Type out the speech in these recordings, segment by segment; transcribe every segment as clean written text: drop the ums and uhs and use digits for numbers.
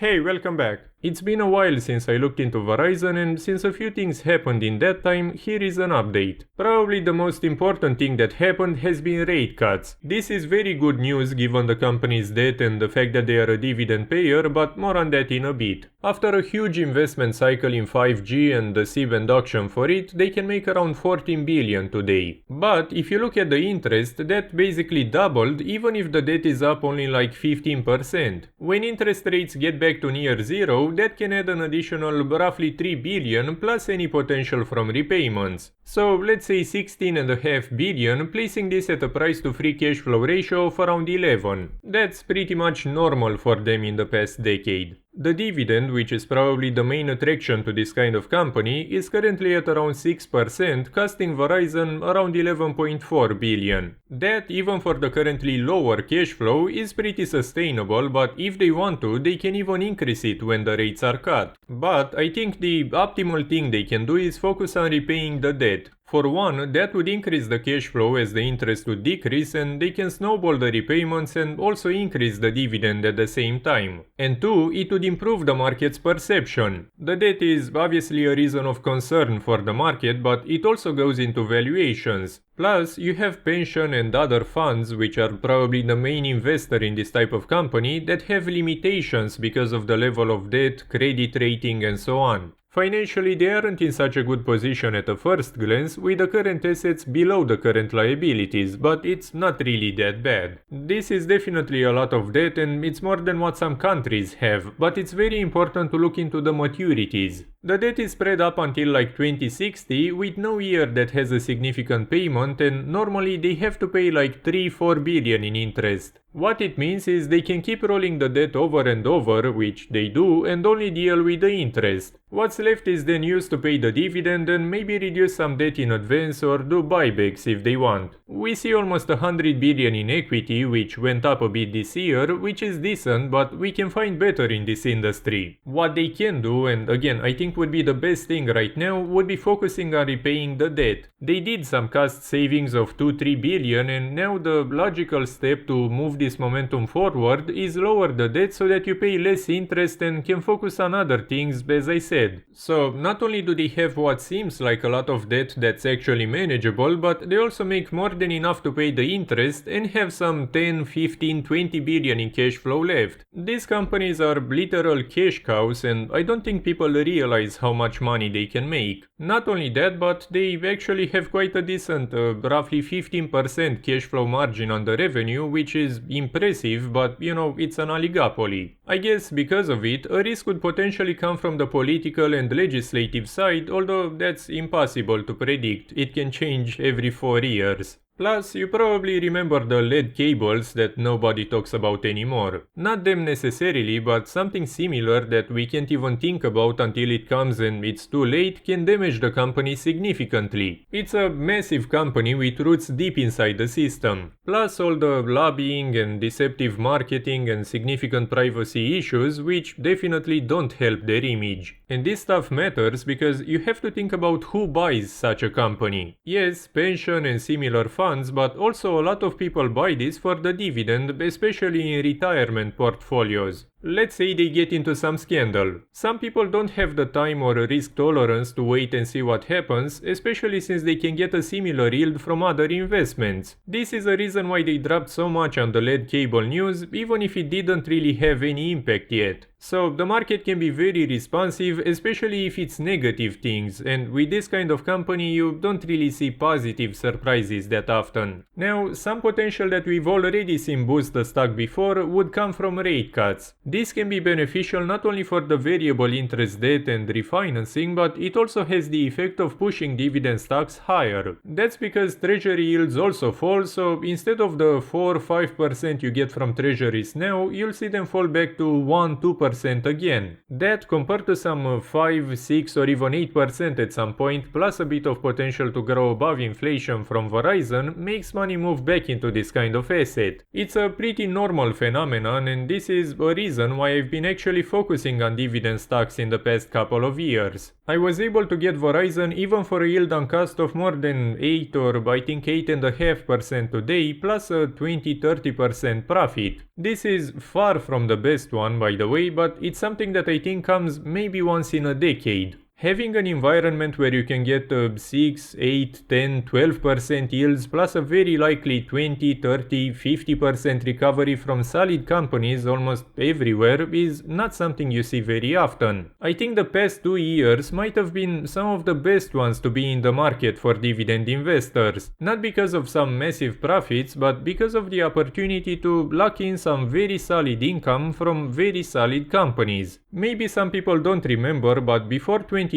Hey, welcome back. It's been a while since I looked into Verizon, and since a few things happened in that time, here is an update. Probably the most important thing that happened has been rate cuts. This is very good news given the company's debt and the fact that they are a dividend payer, but more on that in a bit. After a huge investment cycle in 5G and the C-band auction for it, they can make around 14 billion today. But if you look at the interest, that basically doubled even if the debt is up only like 15%. When interest rates get back to near zero, that can add an additional roughly 3 billion plus any potential from repayments. So let's say 16.5 billion, placing this at a price to free cash flow ratio of around 11. That's pretty much normal for them in the past decade. The dividend, which is probably the main attraction to this kind of company, is currently at around 6%, costing Verizon around 11.4 billion. That, even for the currently lower cash flow, is pretty sustainable, but if they want to, they can even increase it when the rates are cut. But I think the optimal thing they can do is focus on repaying the debt. For one, that would increase the cash flow as the interest would decrease, and they can snowball the repayments and also increase the dividend at the same time. And two, it would improve the market's perception. The debt is obviously a reason of concern for the market, but it also goes into valuations. Plus, you have pension and other funds, which are probably the main investor in this type of company, that have limitations because of the level of debt, credit rating and so on. Financially, they aren't in such a good position at a first glance, with the current assets below the current liabilities, but it's not really that bad. This is definitely a lot of debt, and it's more than what some countries have, but it's very important to look into the maturities. The debt is spread up until like 2060, with no year that has a significant payment, and normally they have to pay like 3-4 billion in interest. What it means is they can keep rolling the debt over and over, which they do, and only deal with the interest. What's left is then used to pay the dividend and maybe reduce some debt in advance or do buybacks if they want. We see almost 100 billion in equity, which went up a bit this year, which is decent, but we can find better in this industry. What they can do, and again I think would be the best thing right now, would be focusing on repaying the debt. They did some cost savings of 2-3 billion, and now the logical step to move this momentum forward is lower the debt so that you pay less interest and can focus on other things, as I said. So not only do they have what seems like a lot of debt that's actually manageable, but they also make more than enough to pay the interest and have some 10, 15, 20 billion in cash flow left. These companies are literal cash cows, and I don't think people realize how much money they can make. Not only that, but they actually have quite a decent, roughly 15% cash flow margin on the revenue, which is impressive, but it's an oligopoly. I guess because of it, a risk could potentially come from the political and legislative side, although that's impossible to predict. It can change every 4 years. Plus, you probably remember the LED cables that nobody talks about anymore. Not them necessarily, but something similar that we can't even think about until it comes and it's too late can damage the company significantly. It's a massive company with roots deep inside the system. Plus all the lobbying and deceptive marketing and significant privacy issues, which definitely don't help their image. And this stuff matters because you have to think about who buys such a company. Yes, pension and similar funds, but also a lot of people buy this for the dividend, especially in retirement portfolios. Let's say they get into some scandal. Some people don't have the time or risk tolerance to wait and see what happens, especially since they can get a similar yield from other investments. This is a reason why they dropped so much on the LED cable news, even if it didn't really have any impact yet. So the market can be very responsive, especially if it's negative things, and with this kind of company you don't really see positive surprises that often. Now, some potential that we've already seen boost the stock before would come from rate cuts. This can be beneficial not only for the variable interest debt and refinancing, but it also has the effect of pushing dividend stocks higher. That's because treasury yields also fall, so instead of the 4-5% you get from treasuries now, you'll see them fall back to 1-2% again. That, compared to some 5, 6 or even 8% at some point, plus a bit of potential to grow above inflation from Verizon, makes money move back into this kind of asset. It's a pretty normal phenomenon, and this is a reason why I've been actually focusing on dividend stocks in the past couple of years. I was able to get Verizon even for a yield on cost of more than 8 or I think 8.5% today, plus a 20-30% profit. This is far from the best one, by the way, but but it's something that I think comes maybe once in a decade. Having an environment where you can get 6, 8, 10, 12% yields plus a very likely 20, 30, 50% recovery from solid companies almost everywhere is not something you see very often. I think the past 2 years might have been some of the best ones to be in the market for dividend investors. Not because of some massive profits, but because of the opportunity to lock in some very solid income from very solid companies. Maybe some people don't remember, but before 2020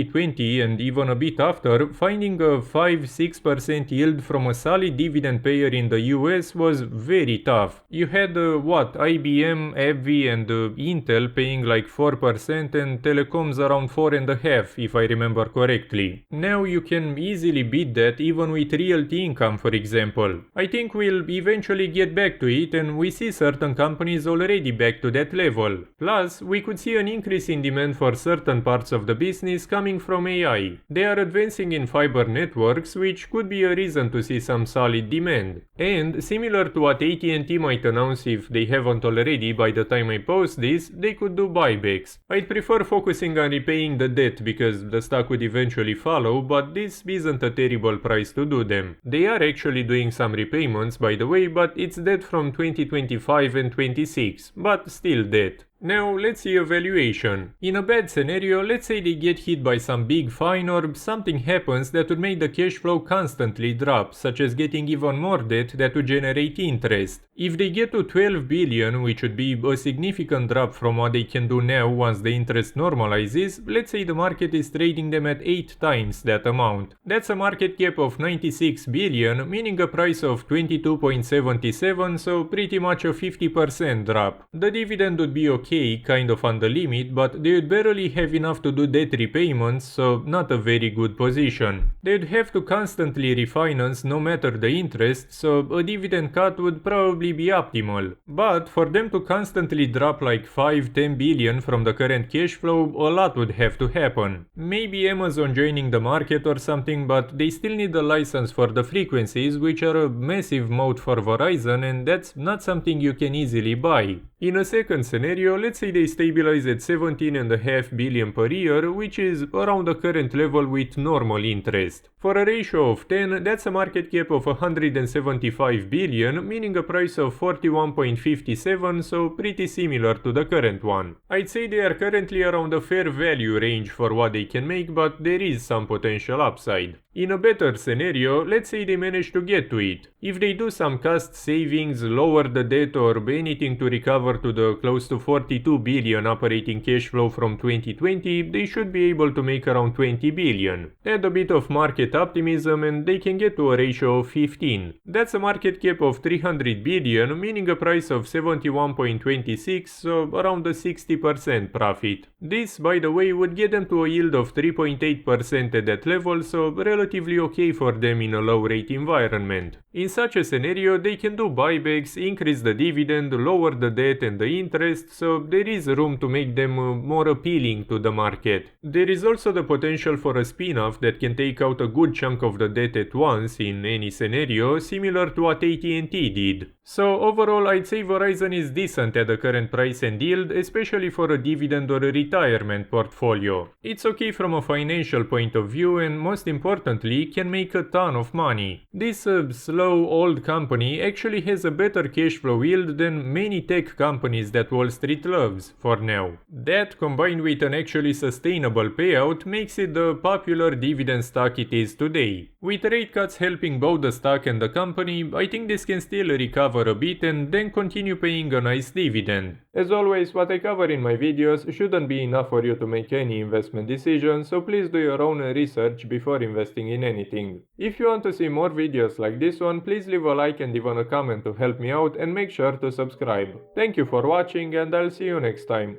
and even a bit after, finding a 5-6% yield from a solid dividend payer in the US was very tough. You had IBM, AbbVie and Intel paying like 4% and telecoms around 4.5% if I remember correctly. Now you can easily beat that even with realty income, for example. I think we'll eventually get back to it, and we see certain companies already back to that level. Plus, we could see an increase in demand for certain parts of the business coming from AI. They are advancing in fiber networks, which could be a reason to see some solid demand. And similar to what at&t might announce if they haven't already by the time I post this, they could do buybacks. I'd prefer focusing on repaying the debt because the stock would eventually follow, but this isn't a terrible price to do them. They are actually doing some repayments, by the way, but it's debt from 2025 and 26, but still debt. Now let's see a valuation. In a bad scenario, let's say they get hit by some big fine or something happens that would make the cash flow constantly drop, such as getting even more debt that would generate interest. If they get to 12 billion, which would be a significant drop from what they can do now once the interest normalizes, let's say the market is trading them at 8 times that amount. That's a market cap of 96 billion, meaning a price of 22.77, so pretty much a 50% drop. The dividend would be okay, kind of on the limit, but they would barely have enough to do debt repayments, so not a very good position. They would have to constantly refinance no matter the interest, so a dividend cut would probably be optimal. But for them to constantly drop like 5-10 billion from the current cash flow, a lot would have to happen. Maybe Amazon joining the market or something, but they still need a license for the frequencies, which are a massive moat for Verizon, and that's not something you can easily buy. In a second scenario, let's say they stabilize at 17.5 billion per year, which is around the current level with normal interest. For a ratio of 10, that's a market cap of 175 billion, meaning a price of 41.57, so pretty similar to the current one. I'd say they are currently around a fair value range for what they can make, but there is some potential upside. In a better scenario, let's say they manage to get to it. If they do some cost savings, lower the debt or anything to recover to the close to 42 billion operating cash flow from 2020, they should be able to make around 20 billion. Add a bit of market optimism and they can get to a ratio of 15. That's a market cap of 300 billion, meaning a price of 71.26, so around a 60% profit. This, by the way, would get them to a yield of 3.8% at that level, so relatively okay for them in a low rate environment. In such a scenario, they can do buybacks, increase the dividend, lower the debt and the interest, so there is room to make them more appealing to the market. There is also the potential for a spin-off that can take out a good chunk of the debt at once in any scenario, similar to what at&t did. So overall, I'd say Verizon is decent at the current price and yield, especially for a dividend or a retirement portfolio. It's okay from a financial point of view and most importantly can make a ton of money. This slow old company actually has a better cash flow yield than many tech companies that Wall Street loves for now. That combined with an actually sustainable payout makes it the popular dividend stock it is today. With rate cuts helping both the stock and the company, I think this can still recover a bit and then continue paying a nice dividend. As always, what I cover in my videos shouldn't be enough for you to make any investment decision, so please do your own research before investing in anything. If you want to see more videos like this one, please leave a like and even a comment to help me out and make sure to subscribe. Thank you for watching and I'll see you next time.